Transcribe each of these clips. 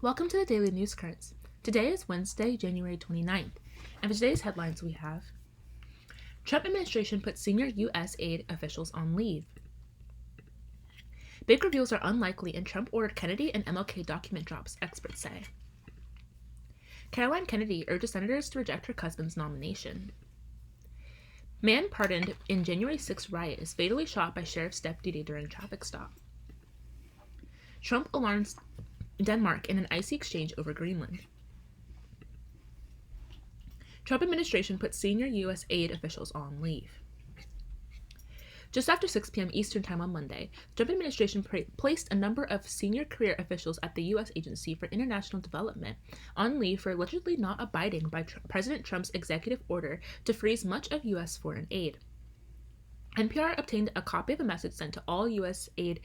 Welcome to the Daily News Currents. Today is Wednesday, January 29th, and for today's headlines we have Trump administration puts senior U.S. aid officials on leave. Big reveals are unlikely and Trump ordered Kennedy and MLK document drops, experts say. Caroline Kennedy urges senators to reject her husband's nomination. Man pardoned in January 6 riot is fatally shot by sheriff's deputy during traffic stop. Trump alarms Denmark in an icy exchange over Greenland. Trump administration puts senior U.S. aid officials on leave. Just after 6 p.m. Eastern Time on Monday, the Trump administration placed a number of senior career officials at the U.S. Agency for International Development on leave for allegedly not abiding by President Trump's executive order to freeze much of U.S. foreign aid. NPR obtained a copy of a message sent to all U.S. aid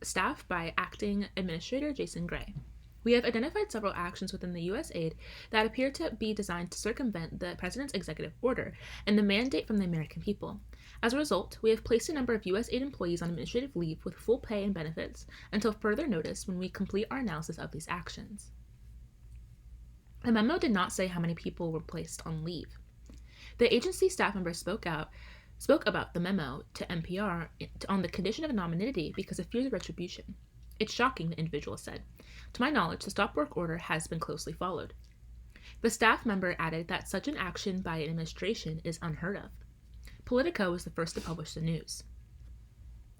staff by Acting Administrator Jason Gray. We have identified several actions within the U.S. aid that appear to be designed to circumvent the President's executive order and the mandate from the American people. As a result, we have placed a number of U.S. aid employees on administrative leave with full pay and benefits until further notice when we complete our analysis of these actions. The memo did not say how many people were placed on leave. The agency staff members spoke about the memo to NPR on the condition of anonymity because of fears of retribution. It's shocking, the individual said. To my knowledge, the stop work order has been closely followed. The staff member added that such an action by an administration is unheard of. Politico was the first to publish the news.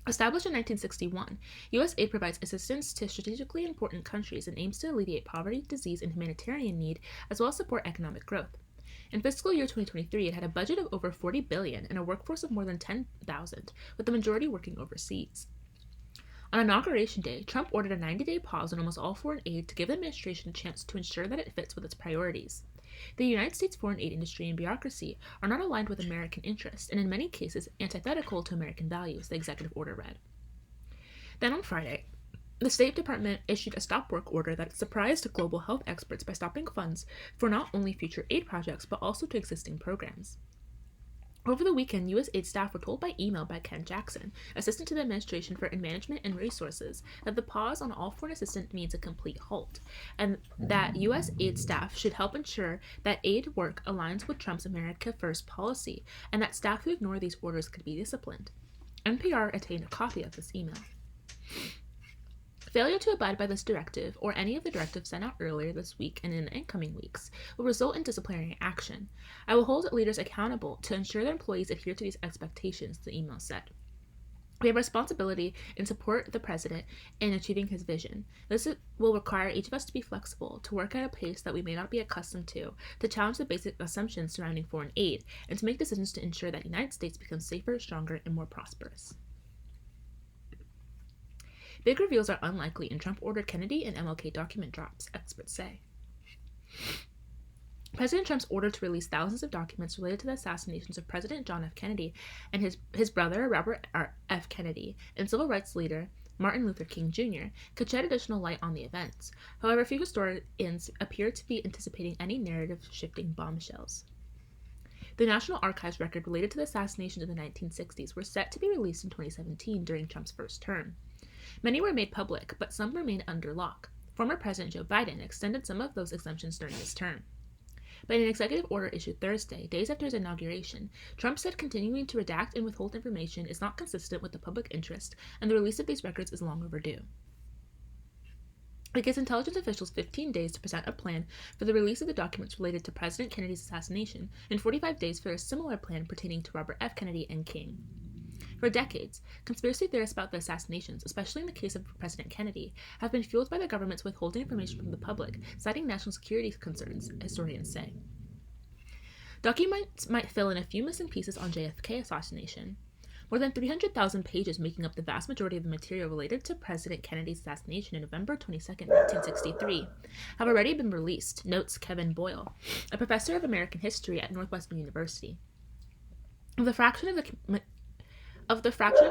Established in 1961, U.S. aid provides assistance to strategically important countries and aims to alleviate poverty, disease, and humanitarian need, as well as support economic growth. In fiscal year 2023, it had a budget of over $40 billion and a workforce of more than 10,000, with the majority working overseas. On Inauguration Day, Trump ordered a 90-day pause on almost all foreign aid to give the administration a chance to ensure that it fits with its priorities. The United States foreign aid industry and bureaucracy are not aligned with American interests and in many cases antithetical to American values, the executive order read. Then on Friday, the State Department issued a stop work order that surprised global health experts by stopping funds for not only future aid projects but also to existing programs. Over the weekend, U.S. aid staff were told by email by Ken Jackson, assistant to the Administration for Management and Resources, that the pause on all foreign assistance means a complete halt, and that U.S. aid staff should help ensure that aid work aligns with Trump's America First policy, and that staff who ignore these orders could be disciplined. NPR obtained a copy of this email. Failure to abide by this directive, or any of the directives sent out earlier this week and in the incoming weeks, will result in disciplinary action. I will hold leaders accountable to ensure that employees adhere to these expectations, the email said. We have a responsibility and support the president in achieving his vision. This will require each of us to be flexible, to work at a pace that we may not be accustomed to challenge the basic assumptions surrounding foreign aid, and to make decisions to ensure that the United States becomes safer, stronger, and more prosperous. Big reveals are unlikely, and Trump ordered Kennedy and MLK document drops, experts say. President Trump's order to release thousands of documents related to the assassinations of President John F. Kennedy and his brother, Robert F. Kennedy, and civil rights leader Martin Luther King Jr. could shed additional light on the events. However, few historians appear to be anticipating any narrative-shifting bombshells. The National Archives record related to the assassinations in the 1960s were set to be released in 2017 during Trump's first term. Many were made public, but some remained under lock. Former President Joe Biden extended some of those exemptions during his term. But in an executive order issued Thursday, days after his inauguration, Trump said continuing to redact and withhold information is not consistent with the public interest, and the release of these records is long overdue. It gives intelligence officials 15 days to present a plan for the release of the documents related to President Kennedy's assassination, and 45 days for a similar plan pertaining to Robert F. Kennedy and King. For decades, conspiracy theorists about the assassinations, especially in the case of President Kennedy, have been fueled by the government's withholding information from the public, citing national security concerns, historians say. Documents might fill in a few missing pieces on JFK assassination. More than 300,000 pages, making up the vast majority of the material related to President Kennedy's assassination in November 22, 1963, have already been released, notes Kevin Boyle, a professor of American history at Northwestern University. The fraction of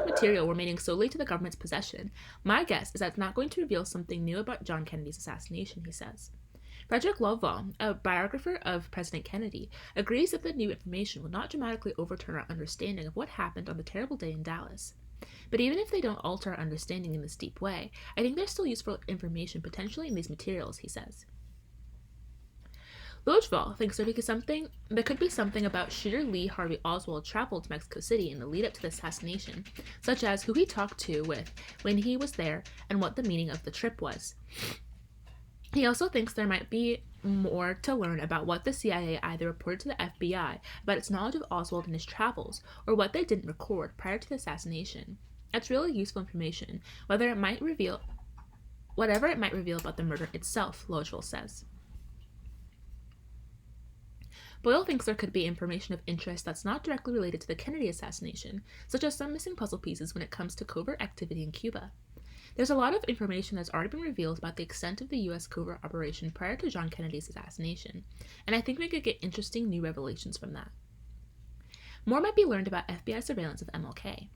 material remaining solely to the government's possession, my guess is that it's not going to reveal something new about John Kennedy's assassination, he says. Frederick Lovell, a biographer of President Kennedy, agrees that the new information will not dramatically overturn our understanding of what happened on the terrible day in Dallas. But even if they don't alter our understanding in this deep way, I think there's still useful information potentially in these materials, he says. Lojval thinks there could be something about shooter Lee Harvey Oswald traveled to Mexico City in the lead up to the assassination, such as who he talked to with when he was there and what the meaning of the trip was. He also thinks there might be more to learn about what the CIA either reported to the FBI about its knowledge of Oswald and his travels, or what they didn't record prior to the assassination. That's really useful information, whatever it might reveal about the murder itself, Lojval says. Boyle thinks there could be information of interest that's not directly related to the Kennedy assassination, such as some missing puzzle pieces when it comes to covert activity in Cuba. There's a lot of information that's already been revealed about the extent of the U.S. covert operation prior to John Kennedy's assassination, and I think we could get interesting new revelations from that. More might be learned about FBI surveillance of MLK.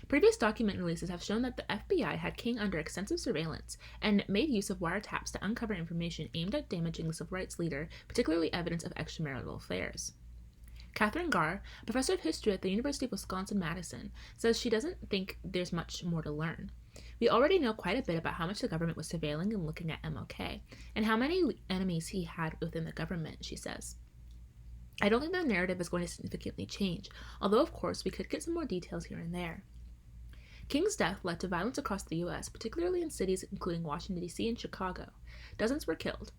Previous document releases have shown that the FBI had King under extensive surveillance and made use of wiretaps to uncover information aimed at damaging the civil rights leader, particularly evidence of extramarital affairs. Catherine Garr, a professor of history at the University of Wisconsin-Madison, says she doesn't think there's much more to learn. We already know quite a bit about how much the government was surveilling and looking at MLK, and how many enemies he had within the government, she says. I don't think the narrative is going to significantly change, although of course we could get some more details here and there. King's death led to violence across the U.S., particularly in cities including Washington, D.C. and Chicago. Dozens were killed.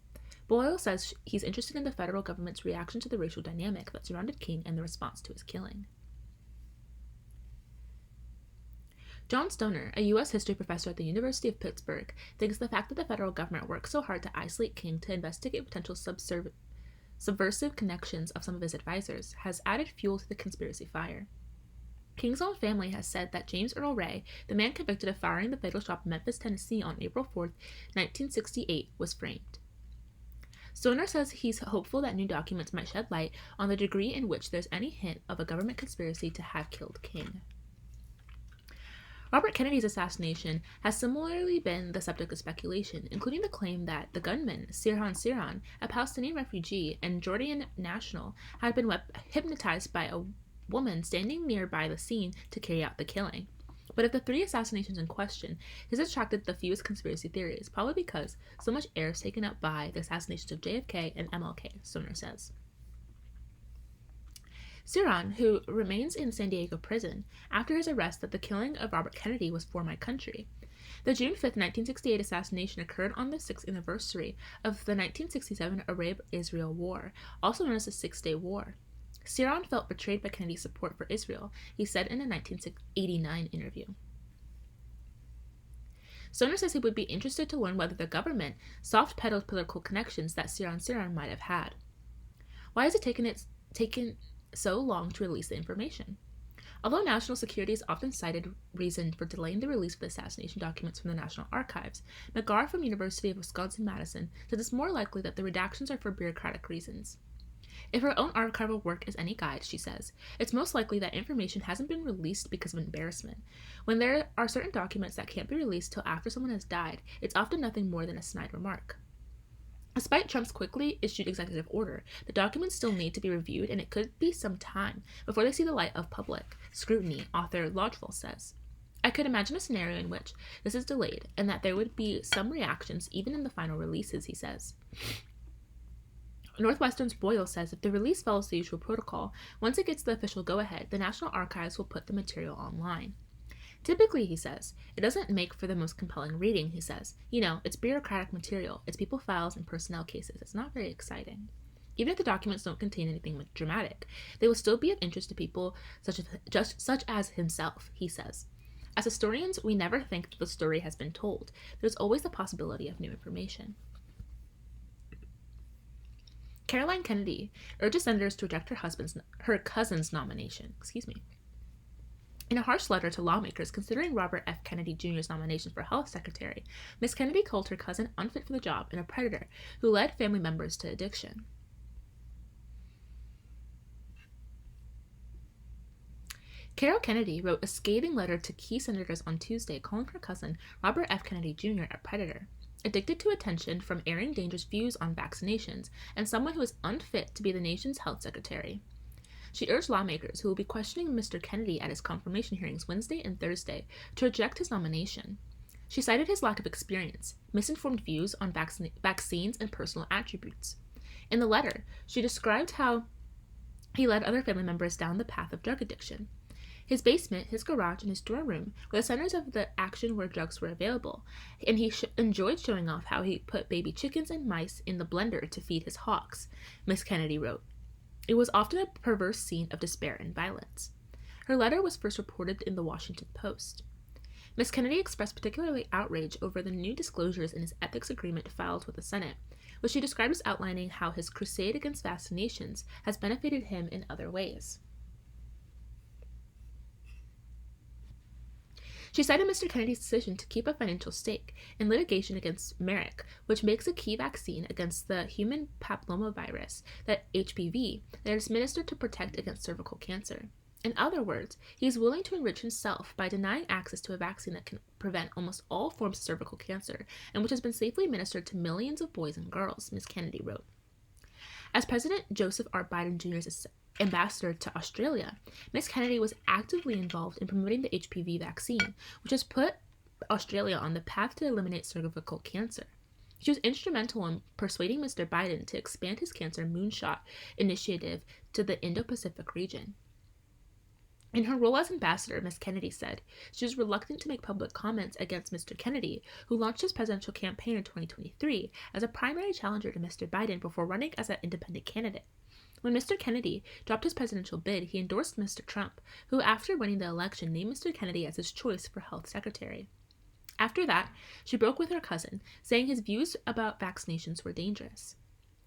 Boyle says he's interested in the federal government's reaction to the racial dynamic that surrounded King and the response to his killing. John Stoner, a U.S. history professor at the University of Pittsburgh, thinks the fact that the federal government worked so hard to isolate King to investigate potential subversive connections of some of his advisors has added fuel to the conspiracy fire. King's own family has said that James Earl Ray, the man convicted of firing the fatal shot in Memphis, Tennessee on April 4, 1968, was framed. Stoner says he's hopeful that new documents might shed light on the degree in which there's any hint of a government conspiracy to have killed King. Robert Kennedy's assassination has similarly been the subject of speculation, including the claim that the gunman, Sirhan Sirhan, a Palestinian refugee and Jordan national, had been hypnotized by a woman standing nearby the scene to carry out the killing. But of the three assassinations in question, his attracted the fewest conspiracy theories, probably because so much air is taken up by the assassinations of JFK and MLK, Stoner says. Sirhan, who remains in San Diego prison after his arrest that the killing of Robert Kennedy was for my country. The June 5, 1968 assassination occurred on the 6th anniversary of the 1967 Arab-Israel War, also known as the Six-Day War. Sirhan felt betrayed by Kennedy's support for Israel, he said in a 1989 interview. Stoner says he would be interested to learn whether the government soft-pedaled political connections that Sirhan might have had. Why has it taken so long to release the information? Although national security is often cited reason for delaying the release of the assassination documents from the National Archives, McGarr from University of Wisconsin-Madison says it's more likely that the redactions are for bureaucratic reasons. If her own archival work is any guide, she says, it's most likely that information hasn't been released because of embarrassment. When there are certain documents that can't be released till after someone has died, it's often nothing more than a snide remark. Despite Trump's quickly issued executive order, the documents still need to be reviewed, and it could be some time before they see the light of public scrutiny, author Lojval says. I could imagine a scenario in which this is delayed, and that there would be some reactions even in the final releases, he says. Northwestern's Boyle says if the release follows the usual protocol, once it gets the official go-ahead, the National Archives will put the material online. Typically, he says, it doesn't make for the most compelling reading, he says. It's bureaucratic material, it's people files and personnel cases, it's not very exciting. Even if the documents don't contain anything dramatic, they will still be of interest to people such as himself, he says. As historians, we never think that the story has been told. There's always the possibility of new information. Caroline Kennedy urges senators to reject her cousin's nomination. In a harsh letter to lawmakers considering Robert F. Kennedy Jr.'s nomination for health secretary, Ms. Kennedy called her cousin unfit for the job and a predator who led family members to addiction. Carol Kennedy wrote a scathing letter to key senators on Tuesday calling her cousin Robert F. Kennedy Jr. a predator, addicted to attention from airing dangerous views on vaccinations, and someone who is unfit to be the nation's health secretary. She urged lawmakers who will be questioning Mr. Kennedy at his confirmation hearings Wednesday and Thursday to reject his nomination. She cited his lack of experience, misinformed views on vaccines, and personal attributes. In the letter, she described how he led other family members down the path of drug addiction. His basement, his garage, and his dorm room were the centers of the action where drugs were available, and he enjoyed showing off how he put baby chickens and mice in the blender to feed his hawks, Miss Kennedy wrote. It was often a perverse scene of despair and violence. Her letter was first reported in the Washington Post. Miss Kennedy expressed particularly outrage over the new disclosures in his ethics agreement filed with the Senate, which she described as outlining how his crusade against vaccinations has benefited him in other ways. She cited Mr. Kennedy's decision to keep a financial stake in litigation against Merck, which makes a key vaccine against the human papillomavirus, that HPV, that is administered to protect against cervical cancer. In other words, he is willing to enrich himself by denying access to a vaccine that can prevent almost all forms of cervical cancer and which has been safely administered to millions of boys and girls, Ms. Kennedy wrote. As President Joseph R. Biden Jr.'s ambassador to Australia, Ms. Kennedy was actively involved in promoting the HPV vaccine, which has put Australia on the path to eliminate cervical cancer. She was instrumental in persuading Mr. Biden to expand his cancer moonshot initiative to the Indo-Pacific region. In her role as ambassador, Ms. Kennedy said she was reluctant to make public comments against Mr. Kennedy, who launched his presidential campaign in 2023 as a primary challenger to Mr. Biden before running as an independent candidate. When Mr. Kennedy dropped his presidential bid, he endorsed Mr. Trump, who, after winning the election, named Mr. Kennedy as his choice for health secretary. After that, she broke with her cousin, saying his views about vaccinations were dangerous.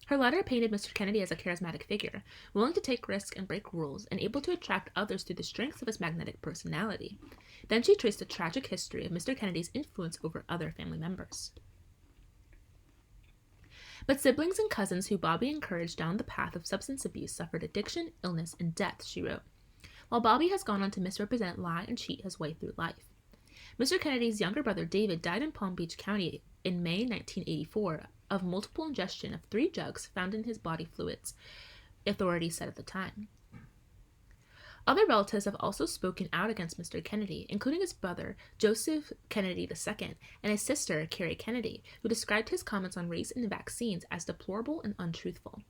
Her letter painted Mr. Kennedy as a charismatic figure, willing to take risks and break rules, and able to attract others through the strength of his magnetic personality. Then she traced the tragic history of Mr. Kennedy's influence over other family members. But siblings and cousins who Bobby encouraged down the path of substance abuse suffered addiction, illness, and death, she wrote, while Bobby has gone on to misrepresent, lie, and cheat his way through life. Mr. Kennedy's younger brother David died in Palm Beach County in May 1984 of multiple ingestion of 3 drugs found in his body fluids, authorities said at the time. Other relatives have also spoken out against Mr. Kennedy, including his brother, Joseph Kennedy II, and his sister, Carrie Kennedy, who described his comments on race and vaccines as deplorable and untruthful.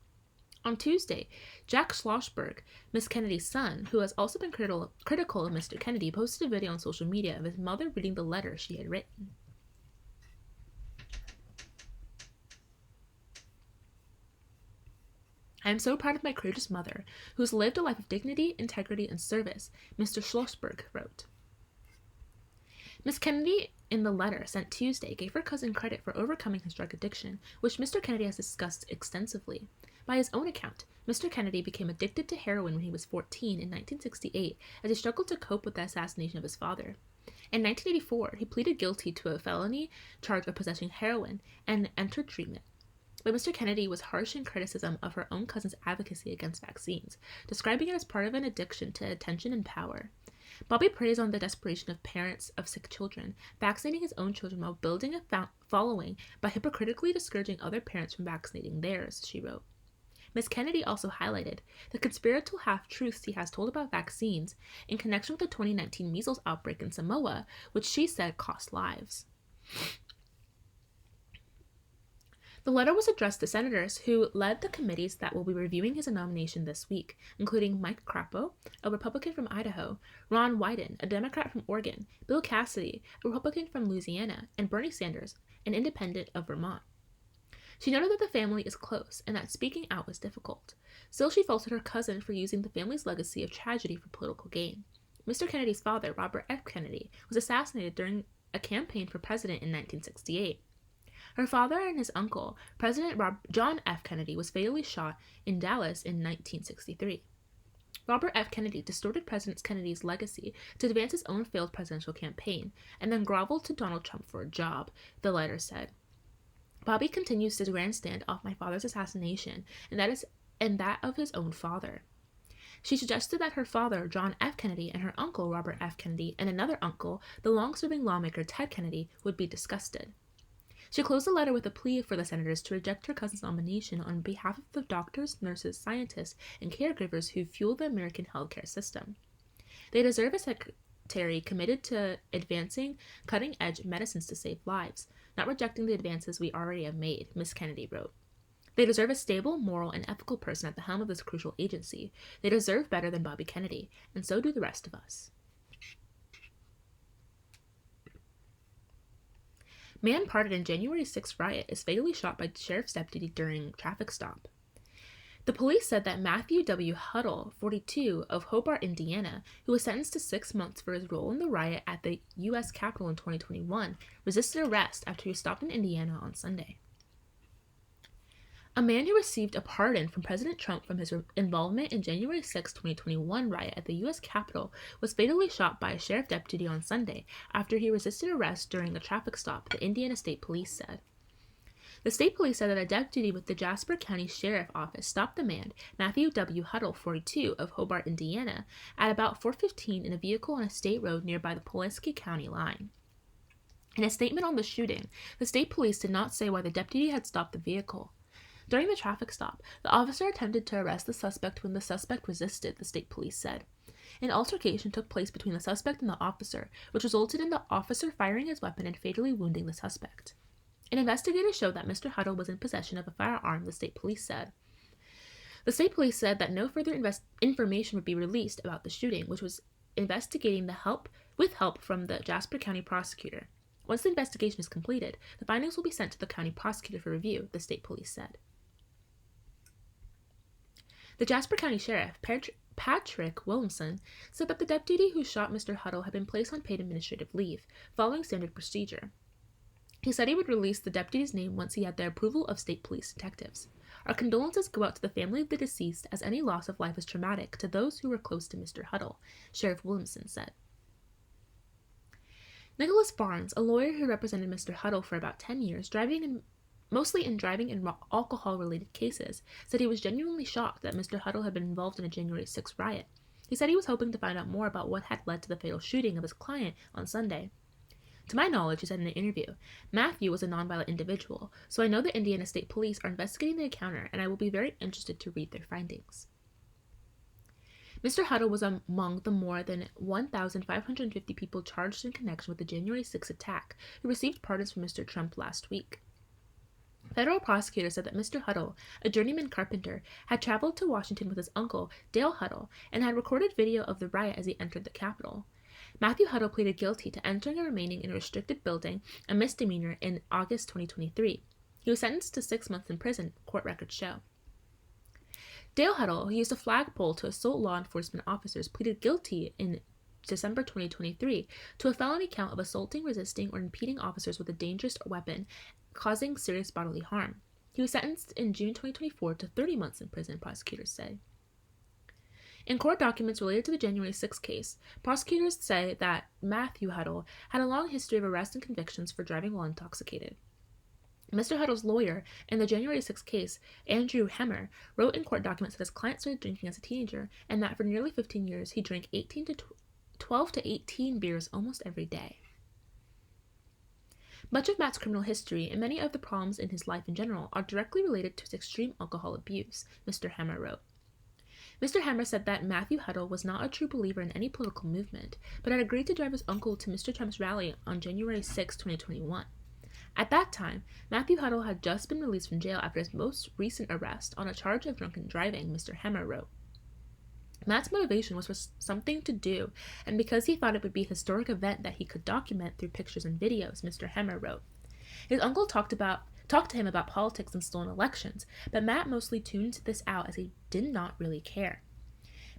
On Tuesday, Jack Schlossberg, Miss Kennedy's son, who has also been critical of Mr. Kennedy, posted a video on social media of his mother reading the letter she had written. I am so proud of my courageous mother, who has lived a life of dignity, integrity, and service, Mr. Schlossberg wrote. Miss Kennedy, in the letter sent Tuesday, gave her cousin credit for overcoming his drug addiction, which Mr. Kennedy has discussed extensively. By his own account, Mr. Kennedy became addicted to heroin when he was 14 in 1968 as he struggled to cope with the assassination of his father. In 1984, he pleaded guilty to a felony charge of possessing heroin and entered treatment. But Mr. Kennedy was harsh in criticism of her own cousin's advocacy against vaccines, describing it as part of an addiction to attention and power. Bobby preys on the desperation of parents of sick children, vaccinating his own children while building a following by hypocritically discouraging other parents from vaccinating theirs, she wrote. Ms. Kennedy also highlighted the conspiratorial half-truths he has told about vaccines in connection with the 2019 measles outbreak in Samoa, which she said cost lives. The letter was addressed to senators who led the committees that will be reviewing his nomination this week, including Mike Crapo, a Republican from Idaho, Ron Wyden, a Democrat from Oregon, Bill Cassidy, a Republican from Louisiana, and Bernie Sanders, an independent of Vermont. She noted that the family is close and that speaking out was difficult. Still, she faulted her cousin for using the family's legacy of tragedy for political gain. Mr. Kennedy's father, Robert F. Kennedy, was assassinated during a campaign for president in 1968. Her father and his uncle, President John F. Kennedy, was fatally shot in Dallas in 1963. Robert F. Kennedy distorted President Kennedy's legacy to advance his own failed presidential campaign, and then groveled to Donald Trump for a job, the letter said. Bobby continues to grandstand off my father's assassination, and that of his own father. She suggested that her father, John F. Kennedy, and her uncle, Robert F. Kennedy, and another uncle, the long-serving lawmaker Ted Kennedy, would be disgusted. She closed the letter with a plea for the senators to reject her cousin's nomination on behalf of the doctors, nurses, scientists, and caregivers who fuel the American healthcare system. They deserve a secretary committed to advancing cutting-edge medicines to save lives, not rejecting the advances we already have made, Miss Kennedy wrote. They deserve a stable, moral, and ethical person at the helm of this crucial agency. They deserve better than Bobby Kennedy, and so do the rest of us. Man parted in January 6th riot is fatally shot by sheriff's deputy during traffic stop. The police said that Matthew W. Huddle, 42, of Hobart, Indiana, who was sentenced to 6 months for his role in the riot at the U.S. Capitol in 2021, resisted arrest after he was stopped in Indiana on Sunday. A man who received a pardon from President Trump from his involvement in January 6, 2021 riot at the U.S. Capitol was fatally shot by a sheriff deputy on Sunday after he resisted arrest during a traffic stop, the Indiana State Police said. The state police said that a deputy with the Jasper County Sheriff Office stopped the man, Matthew W. Huddle, 42, of Hobart, Indiana, at about 4:15 in a vehicle on a state road nearby the Pulaski County line. In a statement on the shooting, the state police did not say why the deputy had stopped the vehicle. During the traffic stop, the officer attempted to arrest the suspect when the suspect resisted, the state police said. An altercation took place between the suspect and the officer, which resulted in the officer firing his weapon and fatally wounding the suspect. An investigator showed that Mr. Huddle was in possession of a firearm, the state police said. The state police said that no further information would be released about the shooting, which was investigating with help from the Jasper County prosecutor. Once the investigation is completed, the findings will be sent to the county prosecutor for review, the state police said. The Jasper County Sheriff, Patrick Williamson, said that the deputy who shot Mr. Huddle had been placed on paid administrative leave, following standard procedure. He said he would release the deputy's name once he had the approval of state police detectives. Our condolences go out to the family of the deceased, as any loss of life is traumatic to those who were close to Mr. Huddle, Sheriff Williamson said. Nicholas Barnes, a lawyer who represented Mr. Huddle for about 10 years, mostly in driving and alcohol-related cases, said he was genuinely shocked that Mr. Huddle had been involved in a January 6th riot. He said he was hoping to find out more about what had led to the fatal shooting of his client on Sunday. To my knowledge, he said in an interview, Matthew was a nonviolent individual, so I know the Indiana State Police are investigating the encounter, and I will be very interested to read their findings. Mr. Huddle was among the more than 1,550 people charged in connection with the January 6th attack who received pardons from Mr. Trump last week. Federal prosecutors said that Mr. Huddle, a journeyman carpenter, had traveled to Washington with his uncle, Dale Huddle, and had recorded video of the riot as he entered the Capitol. Matthew Huddle pleaded guilty to entering and remaining in a restricted building, a misdemeanor, in August 2023. He was sentenced to 6 months in prison, court records show. Dale Huddle, who used a flagpole to assault law enforcement officers, pleaded guilty in December 2023 to a felony count of assaulting, resisting, or impeding officers with a dangerous weapon, causing serious bodily harm. He was sentenced in June 2024 to 30 months in prison, prosecutors say. In court documents related to the January 6 case, prosecutors say that Matthew Huddle had a long history of arrests and convictions for driving while intoxicated. Mr. Huddle's lawyer in the January 6 case, Andrew Hemmer, wrote in court documents that his client started drinking as a teenager and that for nearly 15 years he drank 12 to 18 beers almost every day. Much of Matt's criminal history and many of the problems in his life in general are directly related to his extreme alcohol abuse, Mr. Hemmer wrote. Mr. Hemmer said that Matthew Huddle was not a true believer in any political movement, but had agreed to drive his uncle to Mr. Trump's rally on January 6, 2021. At that time, Matthew Huddle had just been released from jail after his most recent arrest on a charge of drunken driving, Mr. Hemmer wrote. Matt's motivation was for something to do, and because he thought it would be a historic event that he could document through pictures and videos, Mr. Hemmer wrote. His uncle talked to him about politics and stolen elections, but Matt mostly tuned this out as he did not really care.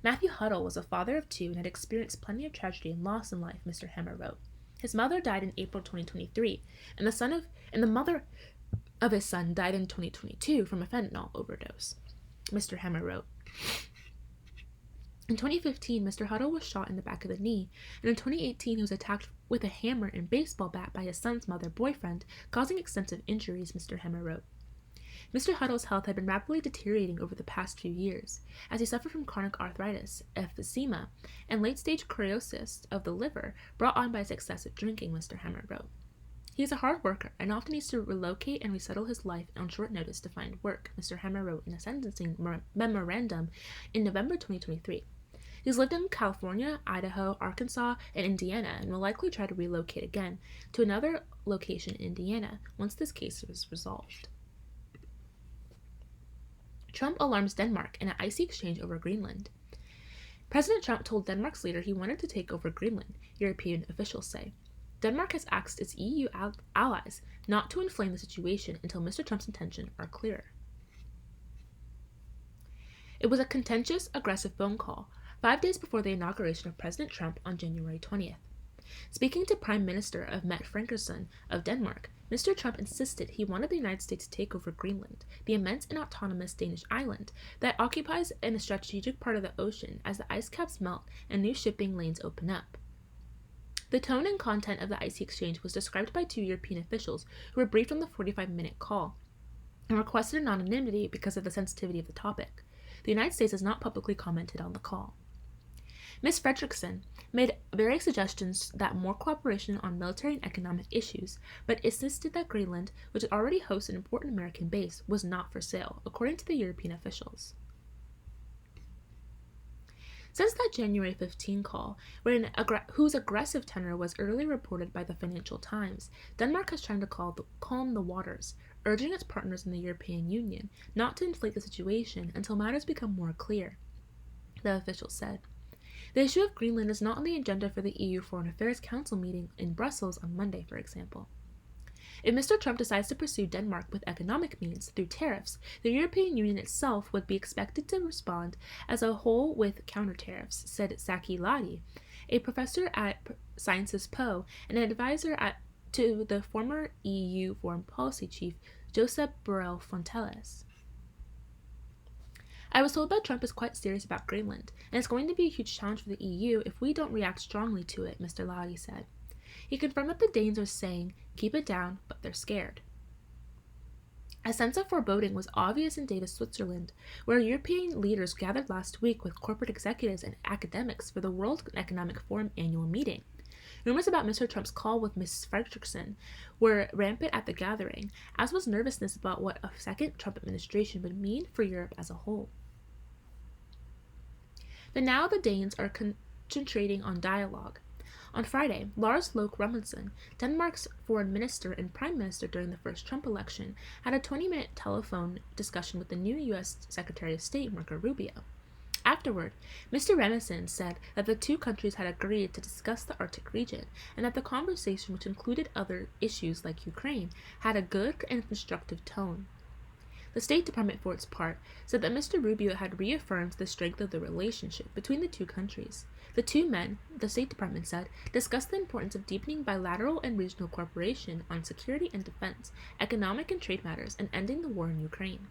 Matthew Huddle was a father of 2 and had experienced plenty of tragedy and loss in life, Mr. Hemmer wrote. His mother died in April 2023, and the mother of his son died in 2022 from a fentanyl overdose, Mr. Hemmer wrote. In 2015, Mr. Huddle was shot in the back of the knee, and in 2018 he was attacked with a hammer and baseball bat by his son's boyfriend, causing extensive injuries, Mr. Hemmer wrote. Mr. Huddle's health had been rapidly deteriorating over the past few years, as he suffered from chronic arthritis, emphysema, and late-stage cirrhosis of the liver brought on by his excessive drinking, Mr. Hemmer wrote. He is a hard worker and often needs to relocate and resettle his life on short notice to find work, Mr. Hammer wrote in a sentencing memorandum in November 2023. He's lived in California, Idaho, Arkansas, and Indiana, and will likely try to relocate again to another location in Indiana once this case is resolved. Trump alarms Denmark in an icy exchange over Greenland. President Trump told Denmark's leader he wanted to take over Greenland, European officials say. Denmark has asked its EU allies not to inflame the situation until Mr. Trump's intentions are clearer. It was a contentious, aggressive phone call 5 days before the inauguration of President Trump on January 20th. Speaking to Prime Minister of Mette Frederiksen of Denmark, Mr. Trump insisted he wanted the United States to take over Greenland, the immense and autonomous Danish island that occupies in a strategic part of the ocean as the ice caps melt and new shipping lanes open up. The tone and content of the icy exchange was described by 2 European officials who were briefed on the 45-minute call and requested anonymity because of the sensitivity of the topic. The United States has not publicly commented on the call. Ms. Frederiksen made various suggestions that more cooperation on military and economic issues, but insisted that Greenland, which already hosts an important American base, was not for sale, according to the European officials. Since that January 15 call, whose aggressive tenor was earlier reported by the Financial Times, Denmark has tried to calm the waters, urging its partners in the European Union not to inflate the situation until matters become more clear, the official said. The issue of Greenland is not on the agenda for the EU Foreign Affairs Council meeting in Brussels on Monday, for example. If Mr. Trump decides to pursue Denmark with economic means through tariffs, the European Union itself would be expected to respond as a whole with counter-tariffs, said Saki Ladi, a professor at Sciences Po and an advisor to the former EU Foreign Policy Chief Josep Borrell Fontelles. I was told that Trump is quite serious about Greenland, and it's going to be a huge challenge for the EU if we don't react strongly to it, Mr. Ladi said. He confirmed that the Danes are saying, keep it down, but they're scared. A sense of foreboding was obvious in Davos, Switzerland, where European leaders gathered last week with corporate executives and academics for the World Economic Forum annual meeting. Rumors about Mr. Trump's call with Ms. Frederiksen were rampant at the gathering, as was nervousness about what a second Trump administration would mean for Europe as a whole. But now the Danes are concentrating on dialogue. On Friday, Lars Løkke Rasmussen, Denmark's foreign minister and prime minister during the first Trump election, had a 20-minute telephone discussion with the new U.S. Secretary of State, Marco Rubio. Afterward, Mr. Rasmussen said that the 2 countries had agreed to discuss the Arctic region, and that the conversation, which included other issues like Ukraine, had a good and constructive tone. The State Department, for its part, said that Mr. Rubio had reaffirmed the strength of the relationship between the 2 countries. The 2 men, the State Department said, discussed the importance of deepening bilateral and regional cooperation on security and defense, economic and trade matters, and ending the war in Ukraine.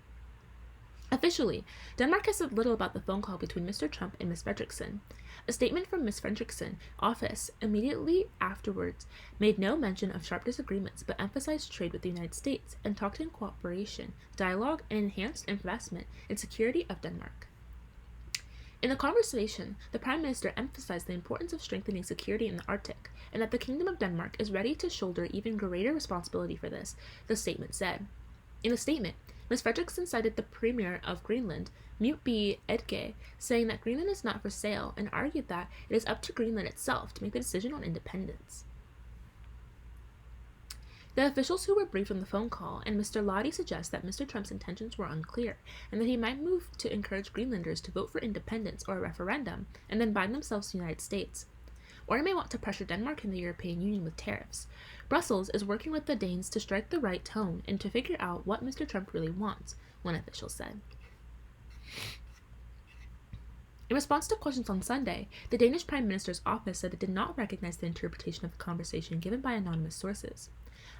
Officially, Denmark has said little about the phone call between Mr. Trump and Ms. Frederiksen. A statement from Ms. Frederiksen's office immediately afterwards made no mention of sharp disagreements but emphasized trade with the United States and talked in cooperation, dialogue, and enhanced investment in security of Denmark. In the conversation, the Prime Minister emphasized the importance of strengthening security in the Arctic and that the Kingdom of Denmark is ready to shoulder even greater responsibility for this, the statement said. In a statement, Ms. Frederiksen cited the Premier of Greenland, Mute B. Edge, saying that Greenland is not for sale and argued that it is up to Greenland itself to make the decision on independence. The officials who were briefed on the phone call and Mr. Ladi suggest that Mr. Trump's intentions were unclear and that he might move to encourage Greenlanders to vote for independence or a referendum and then bind themselves to the United States. Or he may want to pressure Denmark and the European Union with tariffs. Brussels is working with the Danes to strike the right tone and to figure out what Mr. Trump really wants, one official said. In response to questions on Sunday, the Danish Prime Minister's office said it did not recognize the interpretation of the conversation given by anonymous sources.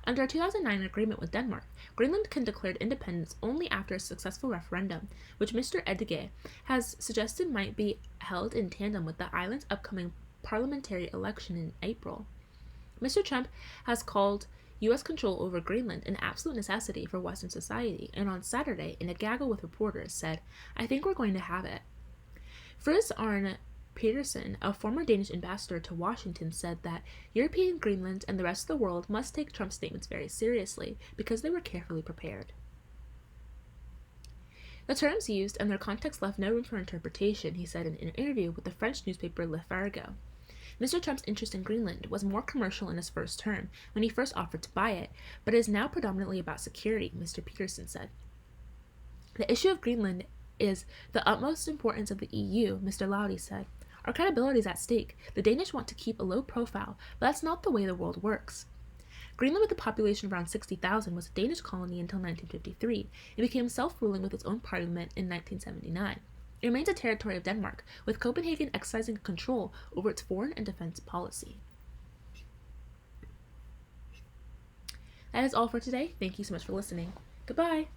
Under a 2009 agreement with Denmark, Greenland can declare independence only after a successful referendum, which Mr. Edge has suggested might be held in tandem with the island's upcoming parliamentary election in April. Mr. Trump has called U.S. control over Greenland an absolute necessity for Western society, and on Saturday, in a gaggle with reporters, said, "I think we're going to have it." Friz Arne Peterson, a former Danish ambassador to Washington, said that European Greenland and the rest of the world must take Trump's statements very seriously because they were carefully prepared. The terms used and their context left no room for interpretation, he said in an interview with the French newspaper Le Figaro. Mr. Trump's interest in Greenland was more commercial in his first term, when he first offered to buy it, but is now predominantly about security, Mr. Peterson said. The issue of Greenland is the utmost importance of the EU, Mr. Laudy said. Our credibility is at stake. The Danish want to keep a low profile, but that's not the way the world works. Greenland, with a population of around 60,000, was a Danish colony until 1953 and became self-ruling with its own parliament in 1979. It remains a territory of Denmark, with Copenhagen exercising control over its foreign and defense policy. That is all for today. Thank you so much for listening. Goodbye!